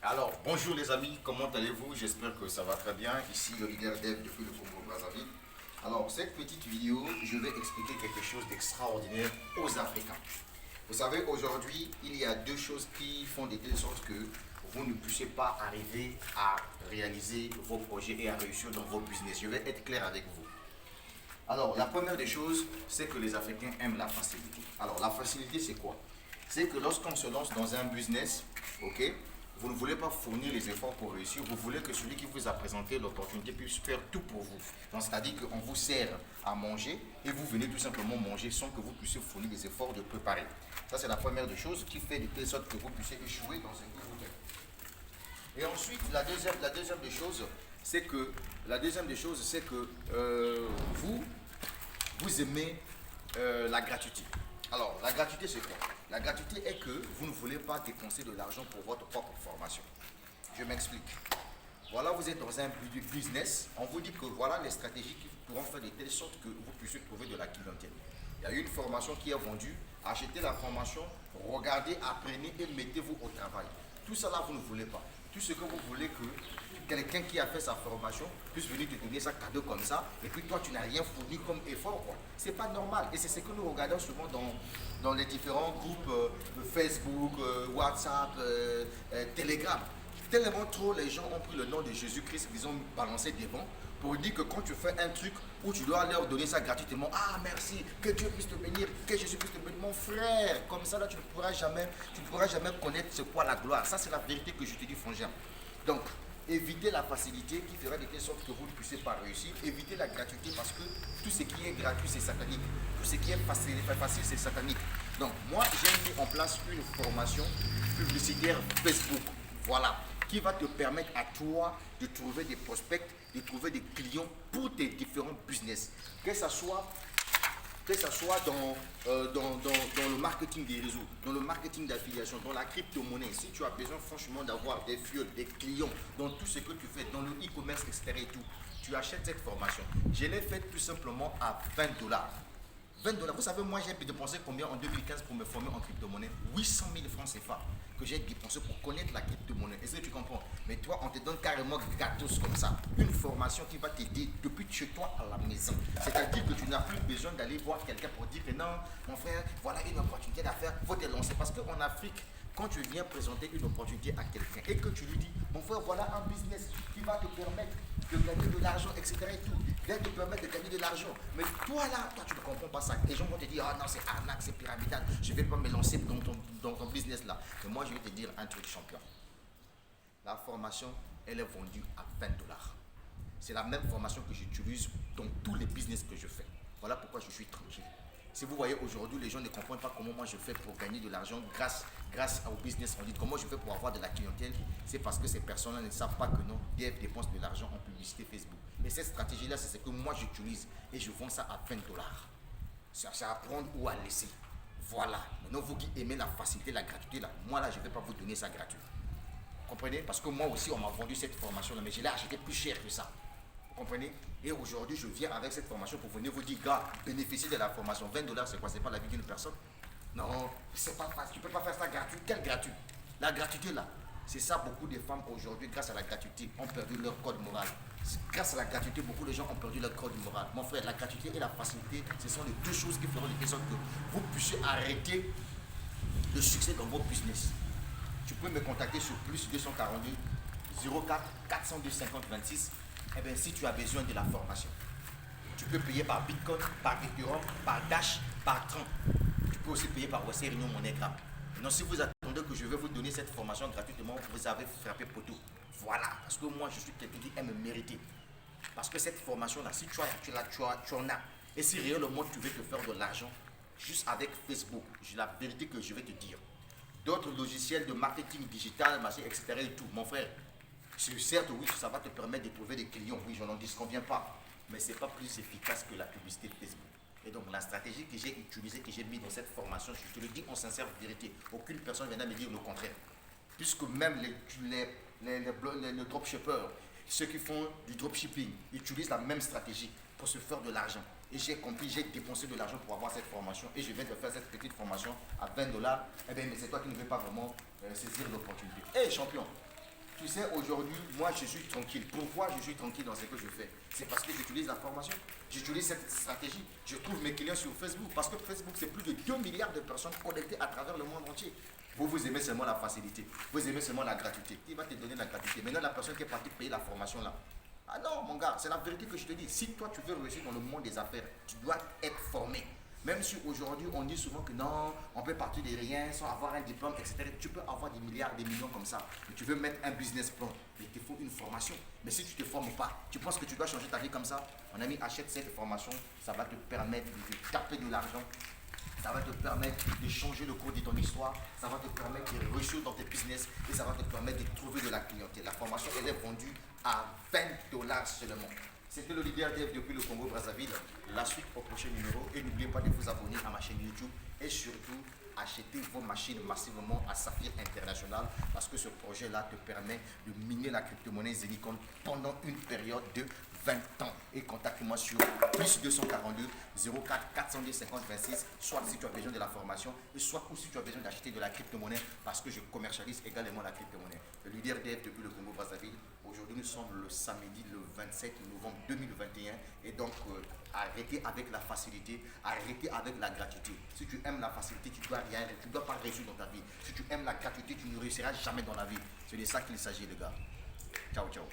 Alors, bonjour les amis, comment allez-vous? J'espère que ça va très bien. Ici le leader Dev depuis le Congo-Brazzaville. Alors, cette petite vidéo, je vais expliquer quelque chose d'extraordinaire aux Africains. Vous savez, aujourd'hui, il y a deux choses qui font de telle sorte que vous ne puissiez pas arriver à réaliser vos projets et à réussir dans vos business. Je vais être clair avec vous. Alors, la première des choses, c'est que les Africains aiment la facilité. Alors, la facilité, c'est quoi? C'est que lorsqu'on se lance dans un business, ok, vous ne voulez pas fournir les efforts pour réussir, vous voulez que celui qui vous a présenté l'opportunité puisse faire tout pour vous. Donc, c'est-à-dire qu'on vous sert à manger et vous venez tout simplement manger sans que vous puissiez fournir les efforts de préparer. Ça, c'est la première des choses qui fait de telle sorte que vous puissiez échouer dans ce que vous faites. Et ensuite, la deuxième des choses, c'est que, vous aimez la gratuité. Alors, la gratuité, c'est quoi? La gratuité est que vous ne voulez pas dépenser de l'argent pour votre propre formation. Je m'explique. Voilà, vous êtes dans un business, on vous dit que voilà les stratégies qui pourront faire de telle sorte que vous puissiez trouver de la clientèle. Il y a une formation qui est vendue, achetez la formation, regardez, apprenez et mettez-vous au travail. Tout ça là, vous ne voulez pas. Tout ce que vous voulez que quelqu'un qui a fait sa formation puisse venir te donner ça cadeau comme ça, et puis toi tu n'as rien fourni comme effort, quoi. C'est pas normal. Et c'est ce que nous regardons souvent dans les différents groupes Facebook, WhatsApp, Telegram. Tellement trop les gens ont pris le nom de Jésus-Christ, ils ont balancé devant pour dire que quand tu fais un truc où tu dois leur donner ça gratuitement, ah merci, que Dieu puisse te bénir, que Jésus puisse te bénir, mon frère, comme ça là tu ne pourras jamais connaître ce qu'est la gloire. Ça c'est la vérité que je te dis, frangin. Donc, évitez la facilité qui fera de telle sorte que vous ne puissiez pas réussir. Évitez la gratuité parce que tout ce qui est gratuit, c'est satanique. Tout ce qui est facile c'est satanique. Donc, moi, j'ai mis en place une formation publicitaire Facebook. Voilà. Qui va te permettre à toi de trouver des prospects, de trouver des clients pour tes différents business. Que ce soit dans le marketing des réseaux, dans le marketing d'affiliation, dans la crypto-monnaie, si tu as besoin franchement d'avoir des fioles, des clients, dans tout ce que tu fais, dans le e-commerce, etc. et tout, tu achètes cette formation. Je l'ai faite tout simplement à 20 dollars. 20 dollars. Vous savez, moi j'ai dépensé combien en 2015 pour me former en crypto-monnaie? 800 000 francs CFA que j'ai dépensé pour connaître la crypto-monnaie. Est-ce que tu comprends? Mais toi, on te donne carrément gratos comme ça. Une formation qui va t'aider depuis chez toi à la maison. C'est-à-dire que tu n'as plus besoin d'aller voir quelqu'un pour dire que non, mon frère, voilà une opportunité d'affaires, il faut te lancer. Parce qu'en Afrique, quand tu viens présenter une opportunité à quelqu'un et que tu lui dis, mon frère, voilà un business qui va te permettre de gagner de l'argent, etc. et tout, vient te permettre de gagner de l'argent. Mais toi là, toi tu ne comprends pas ça. Les gens vont te dire, ah non, c'est arnaque, c'est pyramidal, je ne vais pas me lancer dans ton business là. Mais moi, je vais te dire un truc, champion. La formation, elle est vendue à 20 dollars. C'est la même formation que j'utilise dans tous les business que je fais. Voilà pourquoi je suis tranquille. Si vous voyez aujourd'hui, les gens ne comprennent pas comment moi je fais pour gagner de l'argent grâce au business en ligne. Comment je fais pour avoir de la clientèle? C'est parce que ces personnes-là ne savent pas que non, DF dépense de l'argent en publicité Facebook. Et cette stratégie-là, c'est ce que moi j'utilise et je vends ça à 20 dollars. C'est à prendre ou à laisser. Voilà. Maintenant, vous qui aimez la facilité, la gratuité, là, moi là, je ne vais pas vous donner ça gratuit. Vous comprenez? Parce que moi aussi, on m'a vendu cette formation-là, mais je l'ai acheté plus cher que ça. Vous comprenez? Et aujourd'hui, je viens avec cette formation pour venir vous dire, gars, bénéficiez de la formation. 20 dollars, c'est quoi? C'est pas la vie d'une personne? Non, c'est pas facile. Tu peux pas faire ça gratuit. Quel gratuit? La gratuité, là, c'est ça. Beaucoup de femmes aujourd'hui, grâce à la gratuité, ont perdu leur code moral. Grâce à la gratuité, beaucoup de gens ont perdu leur code moral. Mon frère, la gratuité et la facilité, ce sont les deux choses qui feront de sorte que vous puissiez arrêter le succès dans vos business. Tu peux me contacter sur plus 242 04 402 50 26. Eh bien, si tu as besoin de la formation, tu peux payer par Bitcoin, par Ethereum, par Dash, par Tron. Tu peux aussi payer par Western Union MoneyGram. Maintenant, si vous attendez que je vais vous donner cette formation gratuitement, vous avez frappé poteau. Voilà, parce que moi, je suis quelqu'un qui aime mériter. Parce que cette formation-là, si tu en as. Et si réellement tu veux te faire de l'argent, juste avec Facebook, j'ai la vérité que je vais te dire. D'autres logiciels de marketing digital, etc. et tout, mon frère, certes, oui, ça va te permettre de trouver des clients, oui, je n'en disconviens pas, mais ce n'est pas plus efficace que la publicité Facebook. Et donc, la stratégie que j'ai utilisée, que j'ai mise dans cette formation, je te le dis en sincère vérité, aucune personne ne viendra me dire le contraire. Puisque même les dropshippers, ceux qui font du dropshipping, utilisent la même stratégie pour se faire de l'argent. Et j'ai compris, j'ai dépensé de l'argent pour avoir cette formation et je viens de faire cette petite formation à 20 dollars. Eh bien, mais c'est toi qui ne veux pas vraiment saisir l'opportunité. Hé, champion, Tu sais, aujourd'hui, moi, je suis tranquille. Pourquoi je suis tranquille dans ce que je fais? C'est parce que j'utilise la formation. J'utilise cette stratégie. Je trouve mes clients sur Facebook. Parce que Facebook, c'est plus de 2 milliards de personnes connectées à travers le monde entier. Vous aimez seulement la facilité. Vous aimez seulement la gratuité. Il va te donner la gratuité. Maintenant, la personne qui est partie payer la formation là. Ah non, mon gars, c'est la vérité que je te dis. Si toi, tu veux réussir dans le monde des affaires, tu dois être formé. Même si aujourd'hui, on dit souvent que non, on peut partir de rien sans avoir un diplôme, etc. Tu peux avoir des milliards, des millions comme ça. Mais tu veux mettre un business plan. Il te faut une formation. Mais si tu ne te formes pas, tu penses que tu dois changer ta vie comme ça? Mon ami, achète cette formation. Ça va te permettre de taper de l'argent. Ça va te permettre de changer le cours de ton histoire. Ça va te permettre de réussir dans tes business. Et ça va te permettre de trouver de la clientèle. La formation, elle est vendue à 20$ seulement. C'était le leader Dev depuis le Congo-Brazzaville. La suite au prochain numéro. Et n'oubliez pas de vous abonner à ma chaîne YouTube. Et surtout, achetez vos machines massivement à Saphir International. Parce que ce projet-là te permet de miner la crypto-monnaie Zenicon pendant une période de 20 ans. Et contacte-moi sur plus 242 04 410 50 26. Soit si tu as besoin de la formation. Et soit si tu as besoin d'acheter de la crypto-monnaie. Parce que je commercialise également la crypto-monnaie. Le leader Dev depuis le Congo-Brazzaville. Aujourd'hui, nous sommes le samedi, le 27 novembre 2021. Et donc, arrêtez avec la facilité, arrêtez avec la gratuité. Si tu aimes la facilité, tu dois rien, tu ne dois pas réussir dans ta vie. Si tu aimes la gratuité, tu ne réussiras jamais dans la vie. C'est de ça qu'il s'agit, les gars. Ciao, ciao.